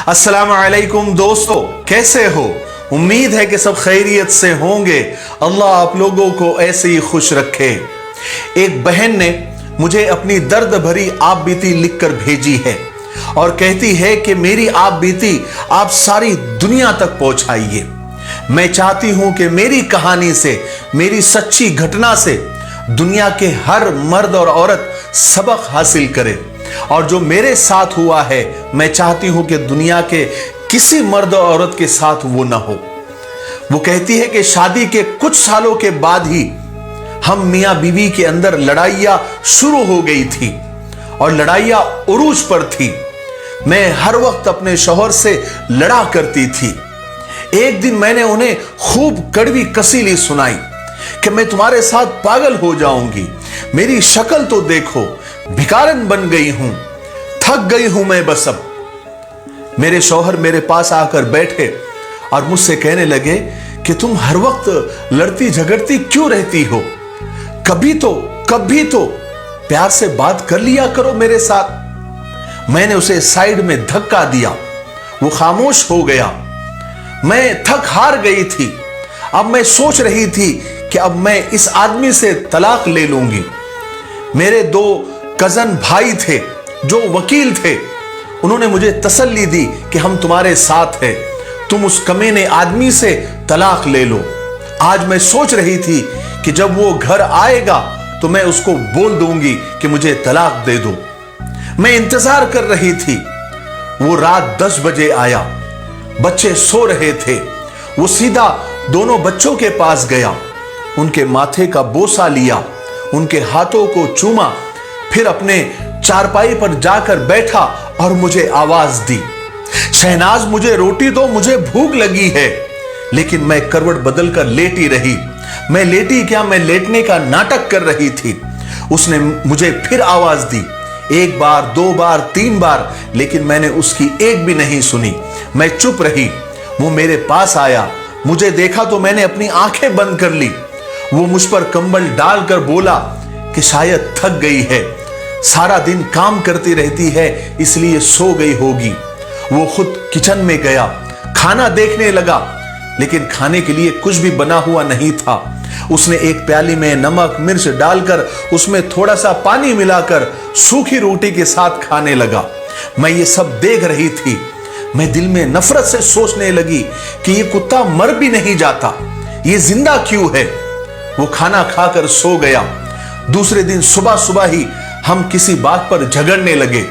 अस्सलाम वालेकुम दोस्तों, कैसे हो? उम्मीद है कि सब खैरियत से होंगे। अल्लाह आप लोगों को ऐसे ही खुश रखे। एक बहन ने मुझे अपनी दर्द भरी आप बीती लिखकर भेजी है और कहती है कि मेरी आप बीती आप सारी दुनिया तक पहुंचाइए। मैं चाहती हूं कि मेरी कहानी से, मेरी सच्ची घटना से दुनिया के हर मर्द और औरत सबक हासिल करे, और जो मेरे साथ हुआ है मैं चाहती हूं कि दुनिया के किसी मर्द और औरत के साथ वो ना हो। वो कहती है कि शादी के कुछ सालों के बाद ही हम मियां बीवी के अंदर लड़ाइयां शुरू हो गई थी और लड़ाइयां उरूज पर थी। मैं हर वक्त अपने शौहर से लड़ा करती थी। एक दिन मैंने उन्हें खूब कड़वी कसीली सुनाई कि मैं तुम्हारे साथ पागल हो जाऊंगी, मेरी शक्ल तो देखो, भिखारन बन गई हूं, थक गई हूं मैं बस अब। मेरे शौहर मेरे पास आकर बैठे और मुझसे कहने लगे कि तुम हर वक्त लड़ती झगड़ती क्यों रहती हो? कभी तो प्यार से बात कर लिया करो मेरे साथ। मैंने उसे साइड में धक्का दिया, वो खामोश हो गया। मैं थक हार गई थी। अब मैं सोच रही थी कि अब मैं इस आदमी से तलाक ले लूंगी। मेरे दो कजन भाई थे जो वकील थे, उन्होंने मुझे तसल्ली दी कि हम तुम्हारे साथ हैं, तुम उस कमीने आदमी से तलाक ले लो। आज मैं सोच रही थी कि जब वो घर आएगा तो मैं उसको बोल दूंगी कि मुझे तलाक दे दो। मैं इंतजार कर रही थी। वो रात 10 बजे आया, बच्चे सो रहे थे। वो सीधा दोनों बच्चों के पास गया, उनके माथे का बोसा लिया, उनके हाथों को चूमा, फिर अपने चारपाई पर जाकर बैठा और मुझे आवाज दी, शहनाज मुझे रोटी दो, मुझे भूख लगी है। लेकिन मैं करवट बदल कर लेटी रही। मैं लेटी क्या, मैं लेटने का नाटक कर रही थी। उसने मुझे फिर आवाज दी, 1 बार 2 बार 3 बार, लेकिन मैंने उसकी एक भी नहीं सुनी। मैं चुप रही। वो मेरे पास आया, मुझे देखा तो मैंने अपनी आंखें बंद कर ली। वो मुझ पर कंबल डालकर बोला कि शायद थक गई है, सारा दिन काम करती रहती है इसलिए सो गई होगी। वो खुद किचन में गया, खाना देखने लगा, लेकिन खाने के लिए कुछ भी बना हुआ नहीं था। उसने एक प्याली में नमक मिर्च डालकर उसमें थोड़ा सा पानी मिलाकर सूखी रोटी के साथ खाने लगा। मैं ये सब देख रही थी। मैं दिल में नफरत से सोचने लगी कि ये कुत्ता मर भी नहीं जाता, ये जिंदा क्यों है। वो खाना खाकर सो गया। दूसरे दिन सुबह सुबह ही हम किसी बात पर झगड़ने लगे।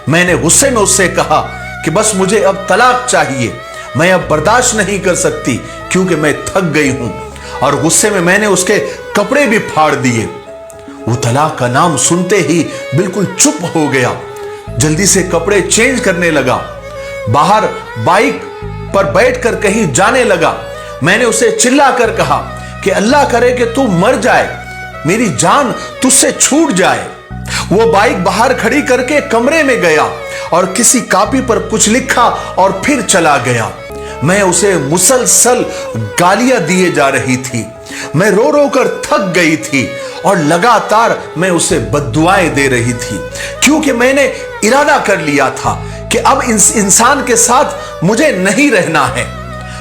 मैंने गुस्से में उससे कहा कि बस मुझे अब तलाक चाहिए, मैं अब बर्दाश्त नहीं कर सकती क्योंकि मैं थक गई हूं। और गुस्से में मैंने उसके कपड़े भी फाड़ दिए। वो तलाक का नाम सुनते ही बिल्कुल चुप हो गया, जल्दी से कपड़े चेंज करने लगा, बाहर बाइक पर बैठकर कहीं जाने लगा। मैंने उसे चिल्लाकर कहा कि अल्लाह करे कि तू मर जाए, मेरी जान तुझसे छूट जाए। वो बाइक बाहर खड़ी करके कमरे में गया और किसी कॉपी पर कुछ लिखा और फिर चला गया। मैं उसे मुसलसल गालियां दिए जा रही थी। मैं रो रो कर थक गई थी और लगातार मैं उसे बद्दुआएं दे रही थी, क्योंकि मैंने इरादा कर लिया था कि अब इस इंसान के साथ मुझे नहीं रहना है।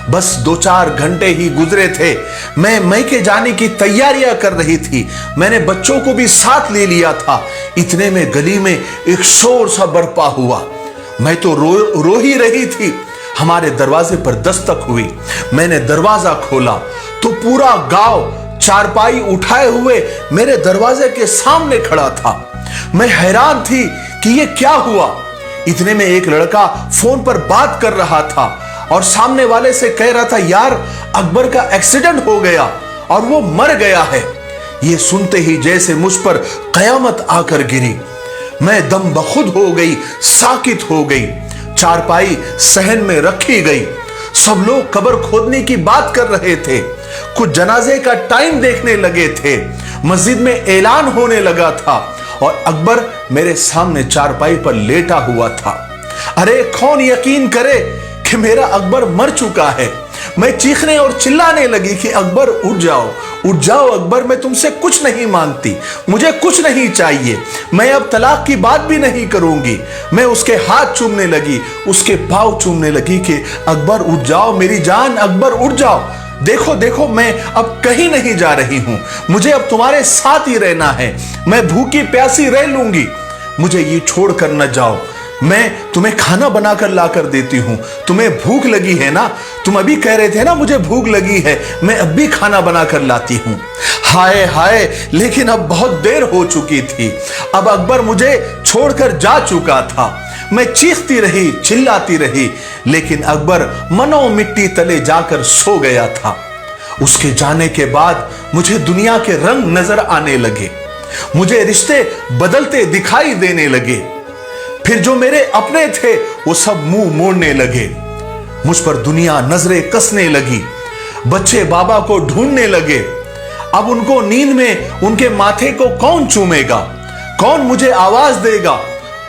बस 2-4 घंटे ही गुजरे थे। मैं मैके जाने की तैयारियां कर रही थी। मैंने बच्चों को भी साथ ले लिया था। इतने में गली में एक शोर सा बरपा हुआ। मैं तो रो ही रही थी। हमारे दरवाजे पर दस्तक हुई। मैंने दरवाजा खोला तो पूरा गांव चारपाई उठाए हुए मेरे दरवाजे के सामने खड़ा था। मैं हैरान थी कि ये क्या हुआ। इतने में एक लड़का फोन पर बात कर रहा था और सामने वाले से कह रहा था, यार अकबर का एक्सीडेंट हो गया और वो मर गया है। ये सुनते ही जैसे मुझ पर कयामत आकर गिरी। मैं दम बखुद हो गई, साकित हो गई। चारपाई सहन में रखी गई। सब लोग कब्र खोदने की बात कर रहे थे। कुछ जनाजे का टाइम देखने लगे थे। मस्जिद में ऐलान होने लगा था और अकबर मेरे सामने चारपाई पर लेटा हुआ था। अरे कौन यकीन करे कि मेरा अकबर मर चुका है। मैं चीखने और चिल्लाने लगी कि अकबर उठ जाओ, उठ जाओ अकबर, मैं तुमसे कुछ नहीं मांगती, मुझे कुछ नहीं चाहिए, मैं अब तलाक की बात भी नहीं करूंगी। मैं उसके हाथ चूमने लगी, उसके पाँव चूमने लगी कि अकबर उठ जाओ मेरी जान, अकबर उठ जाओ, देखो देखो मैं अब कहीं नहीं जा रही हूं, मुझे अब तुम्हारे साथ ही रहना है, मैं भूखी प्यासी रह लूंगी, मुझे ये छोड़ कर न जाओ, मैं तुम्हें खाना बनाकर लाकर देती हूं, तुम्हें भूख लगी है ना, तुम अभी कह रहे थे ना मुझे भूख लगी है, मैं अब भी खाना बनाकर लाती हूं। हाय हाय, लेकिन अब बहुत देर हो चुकी थी, अब अकबर मुझे छोड़कर जा चुका था। मैं चीखती रही, चिल्लाती रही, लेकिन अकबर मनो मिट्टी तले जाकर सो गया था। उसके जाने के बाद मुझे दुनिया के रंग नजर आने लगे, मुझे रिश्ते बदलते दिखाई देने लगे, फिर जो मेरे अपने थे वो सब मुंह मोड़ने लगे, मुझ पर दुनिया नजरें कसने लगी, बच्चे बाबा को ढूंढने लगे, अब उनको नींद में उनके माथे को कौन चूमेगा, कौन मुझे आवाज देगा,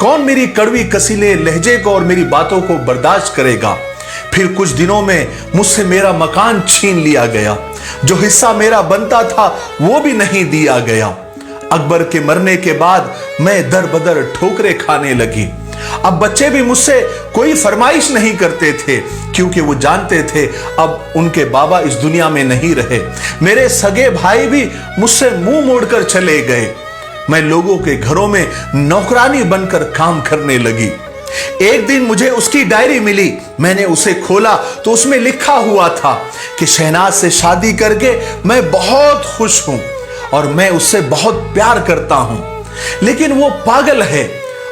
कौन मेरी कड़वी कसीले लहजे को और मेरी बातों को बर्दाश्त करेगा। फिर कुछ दिनों में मुझसे मेरा मकान छीन लिया गया, जो हिस्सा मेरा बनता था वो भी नहीं दिया गया। अकबर के मरने के बाद मैं दर बदर ठोकरें खाने लगी। अब बच्चे भी मुझसे कोई फरमाइश नहीं करते थे, क्योंकि वो जानते थे अब उनके बाबा इस दुनिया में नहीं रहे। मेरे सगे भाई भी मुझसे मुंह मोड़कर चले गए। मैं लोगों के घरों में नौकरानी बनकर काम करने लगी। एक दिन मुझे उसकी डायरी मिली, मैंने उसे खोला तो उसमें लिखा हुआ था कि शहनाज से शादी करके मैं बहुत खुश हूं और मैं उससे बहुत प्यार करता हूं, लेकिन वो पागल है,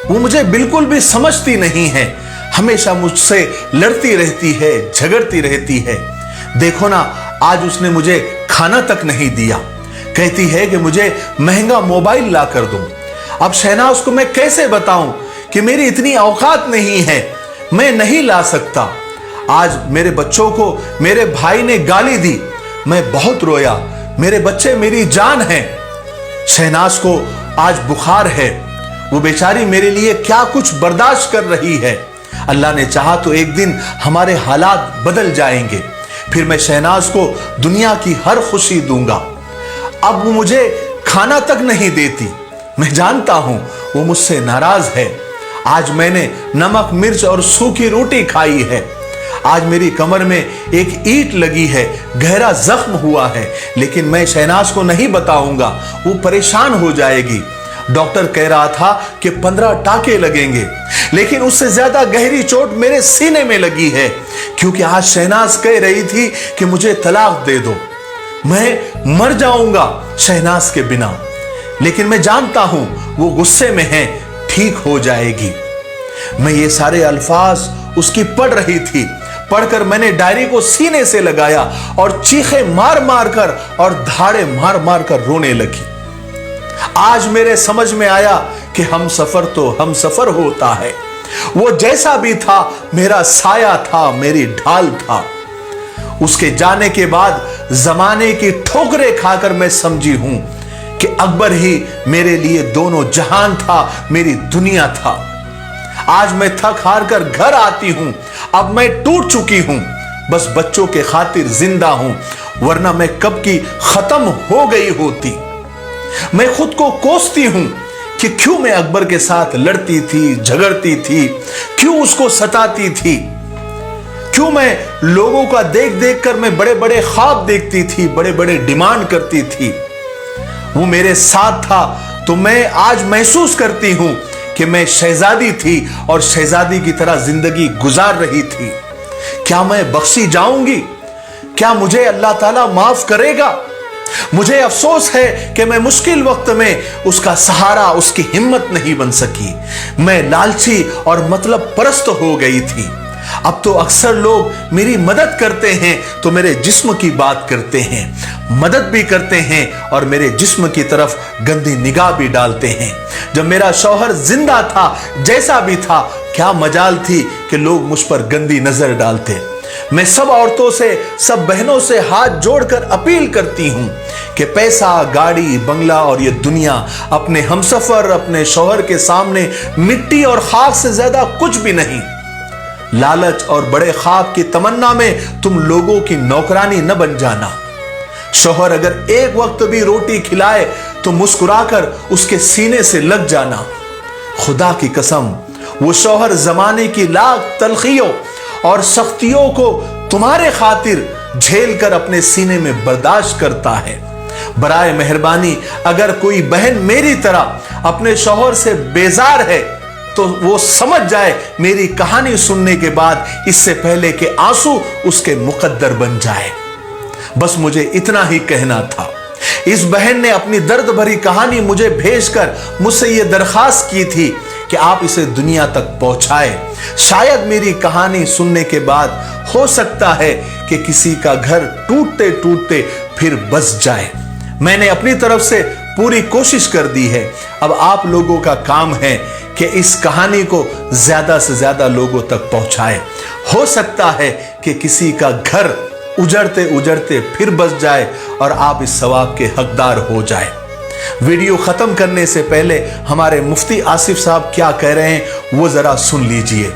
वो मुझे बिल्कुल भी समझती नहीं है, हमेशा मुझसे लड़ती रहती है, झगड़ती रहती है। देखो ना, आज उसने मुझे खाना तक नहीं दिया, कहती है कि मुझे महंगा मोबाइल ला कर दो। अब शहनाज को मैं कैसे बताऊं कि मेरी इतनी औकात नहीं है, मैं नहीं ला सकता। आज मेरे बच्चों को मेरे भाई ने गाली दी, मैं बहुत रोया, मेरे बच्चे मेरी जान हैं। शहनाज को आज बुखार है, वो बेचारी मेरे लिए क्या कुछ बर्दाश्त कर रही है। अल्लाह ने चाहा तो एक दिन हमारे हालात बदल जाएंगे, फिर मैं शहनाज को दुनिया की हर खुशी दूंगा। अब वो मुझे खाना तक नहीं देती, मैं जानता हूं वो मुझसे नाराज है। आज मैंने नमक मिर्च और सूखी रोटी खाई है, आज मेरी कमर में एक ईंट लगी है, गहरा जख्म हुआ है, लेकिन मैं शहनाज को नहीं बताऊंगा, वो परेशान हो जाएगी। डॉक्टर कह रहा था कि 15 टाके लगेंगे, लेकिन उससे ज्यादा गहरी चोट मेरे सीने में लगी है, क्योंकि आज शहनाज कह रही थी कि मुझे तलाक दे दो, मैं मर जाऊंगा शहनाज के बिना। लेकिन मैं जानता हूं वो गुस्से में है, ठीक हो जाएगी। मैं ये सारे अल्फाज उसकी पढ़ रही थी, पढ़कर मैंने डायरी को सीने से लगाया और चीखे मार मार कर और धाड़े मार मार कर रोने लगी। आज मेरे समझ में आया कि हम सफर तो हम सफर होता है, वो जैसा भी था मेरा साया था, मेरी ढाल था। उसके जाने के बाद जमाने की ठोकरें खाकर मैं समझी हूं कि अकबर ही मेरे लिए दोनों जहान था, मेरी दुनिया था। आज मैं थक हार कर घर आती हूं, अब मैं टूट चुकी हूं, बस बच्चों के खातिर जिंदा हूं, वरना मैं कब की खत्म हो गई होती। मैं खुद को कोसती हूं कि क्यों मैं अकबर के साथ लड़ती थी, झगड़ती थी, क्यों उसको सताती थी, क्यों मैं लोगों का देख देख कर मैं बड़े बड़े ख्वाब देखती थी, बड़े बड़े डिमांड करती थी। वो मेरे साथ था तो मैं आज महसूस करती हूं कि मैं शहजादी थी और शहजादी की तरह जिंदगी गुजार रही थी। क्या मैं बख्शी जाऊंगी? क्या मुझे अल्लाह ताला माफ करेगा? मुझे अफसोस है कि मैं मुश्किल वक्त में उसका सहारा, उसकी हिम्मत नहीं बन सकी। मैं लालची और मतलब परस्त हो गई थी। अब तो अक्सर लोग मेरी मदद करते हैं तो मेरे जिस्म की बात करते हैं, मदद भी करते हैं और मेरे जिस्म की तरफ गंदी निगाह भी डालते हैं। जब मेरा शौहर जिंदा था, जैसा भी था, क्या मजाल थी कि लोग मुझ पर गंदी नजर डालते। मैं सब औरतों से, सब बहनों से हाथ जोड़कर अपील करती हूं कि पैसा, गाड़ी, बंगला और ये दुनिया अपने हमसफर, अपने शौहर के सामने मिट्टी और खाक से ज्यादा कुछ भी नहीं। लालच और बड़े ख्वाब की तमन्ना में तुम लोगों की नौकरानी न बन जाना। शौहर अगर एक वक्त भी रोटी खिलाए तो मुस्कुराकर उसके सीने से लग जाना। खुदा की कसम, वो शौहर जमाने की लाख तलखियों और सख्तियों को तुम्हारे खातिर झेल कर अपने सीने में बर्दाश्त करता है। बराए मेहरबानी अगर कोई बहन मेरी तरह अपने शौहर से बेजार है तो वो समझ जाए मेरी कहानी सुनने के बाद इससे पहले कि आंसू उसके मुकद्दर बन जाए। बस मुझे इतना ही कहना था। इस बहन ने अपनी दर्द भरी कहानी मुझे भेजकर मुझसे यह दरखास्त की थी कि आप इसे दुनिया तक पहुंचाए। शायद मेरी कहानी सुनने के बाद हो सकता है कि किसी का घर टूटते टूटते फिर बस जाए। मैंने अपनी तरफ से पूरी कोशिश कर दी है। अब आप लोगों का काम है कि इस कहानी को ज्यादा से ज्यादा लोगों तक पहुंचाए। हो सकता है कि किसी का घर उजड़ते उजड़ते फिर बस जाए और आप इस सवाब के हकदार हो जाए। वीडियो खत्म करने से पहले हमारे मुफ्ती आसिफ साहब क्या कह रहे हैं वो जरा सुन लीजिए।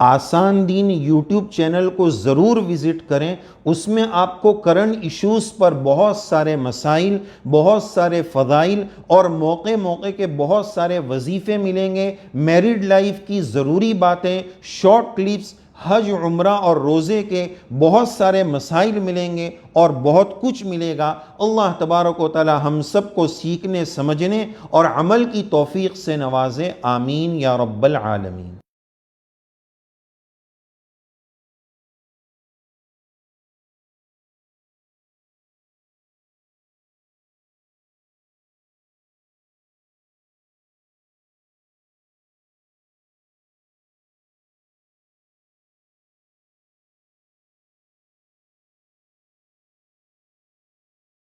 आसान दीन यूट्यूब चैनल को ज़रूर विज़िट करें। उसमें आपको करंट इश्यूज़ पर बहुत सारे मसाइल, बहुत सारे फ़ज़ाइल और मौके मौके के बहुत सारे वजीफ़े मिलेंगे। मैरिड लाइफ की ज़रूरी बातें, शॉर्ट क्लिप्स, हज, उम्रा और रोज़े के बहुत सारे मसाइल मिलेंगे और बहुत कुछ मिलेगा। अल्लाह तबारक व तआला हम सब को सीखने, समझने और अमल की तौफीक से नवाज़े। आमीन या रब्बल आलमीन।